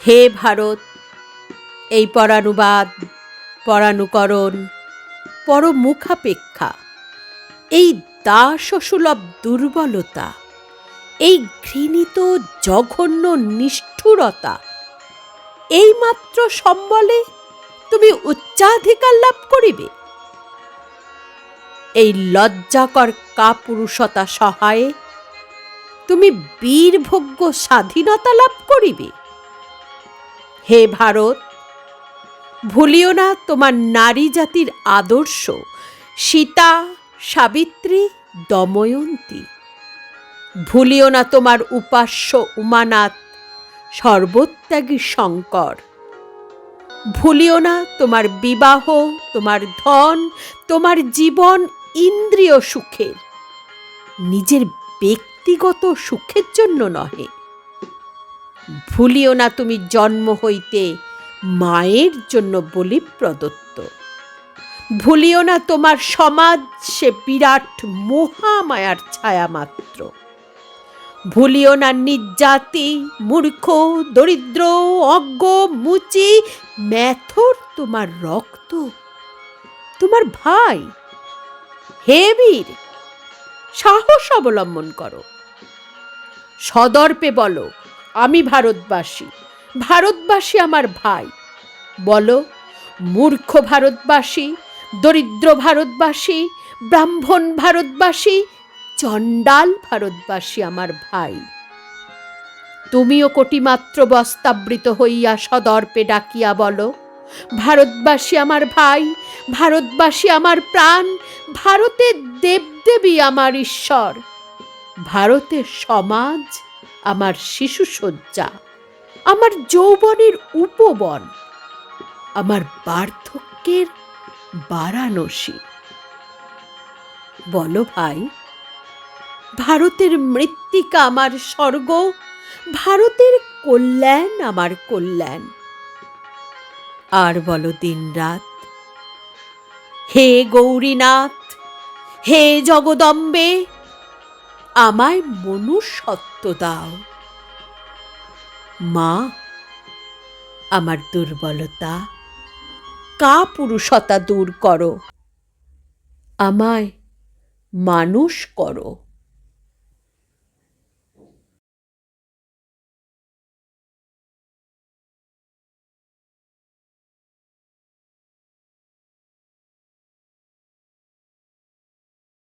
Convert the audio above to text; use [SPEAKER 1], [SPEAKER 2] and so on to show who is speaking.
[SPEAKER 1] হে ভারত, এই পরানুবাদ, পরানুকরণ, পরমুখাপেক্ষা, এই দাসসুলভ দুর্বলতা, এই ঘৃণিত জঘন্য নিষ্ঠুরতা, এইমাত্র সম্বলে তুমি উচ্চাধিকার লাভ করিবে? এই লজ্জাকর কাপুরুষতা সহায়ে তুমি বীরভোগ্য স্বাধীনতা লাভ করিবে? হে ভারত, ভুলিও না তোমার নারী জাতির আদর্শ সীতা, সাবিত্রী, দময়ন্তী। ভুলিও না তোমার উপাস্য উমানাথ, সর্বত্যাগী শঙ্কর। ভুলিও না তোমার বিবাহ, তোমার ধন, তোমার জীবন ইন্দ্রিয় সুখের, নিজের ব্যক্তিগত সুখের জন্য নহে। ভুলিও না তুমি জন্ম হইতে মায়ের জন্য বলি প্রদত্ত। ভুলিও না তোমার সমাজ সে বিরাট মহামায়ার ছায়া মাত্র। ভুলিও না নির্জাতি, মূর্খ, দরিদ্র, অজ্ঞ, মুচি, মেথর তোমার রক্ত, তোমার ভাই। হে বীর, সাহস অবলম্বন করো, সদর্পে বলো, আমি ভারতবাসী, ভারতবাসী আমার ভাই। বলো, মূর্খ ভারতবাসী, দরিদ্র ভারতবাসী, ব্রাহ্মণ ভারতবাসী, চণ্ডাল ভারতবাসী আমার ভাই। তুমিও কোটিমাত্র বস্তাবৃত হইয়া সদর্পে ডাকিয়া বলো, ভারতবাসী আমার ভাই, ভারতবাসী আমার প্রাণ, ভারতের দেবদেবী আমার ঈশ্বর, ভারতের সমাজ আমার শিশুসজ্জা, আমার যৌবনের উপবন, আমার বার্ধক্যের বারাণসী। বলো ভাই, ভারতের মৃত্তিকা আমার স্বর্গ, ভারতের কল্যাণ আমার কল্যাণ। আর বলো দিনরাত, হে গৌরীনাথ, হে জগদম্বে, আমায় মনুষ্যত্ব দাও। মা, আমার দুর্বলতা, কাপুরুষতা দূর করো, আমায় মানুষ করো।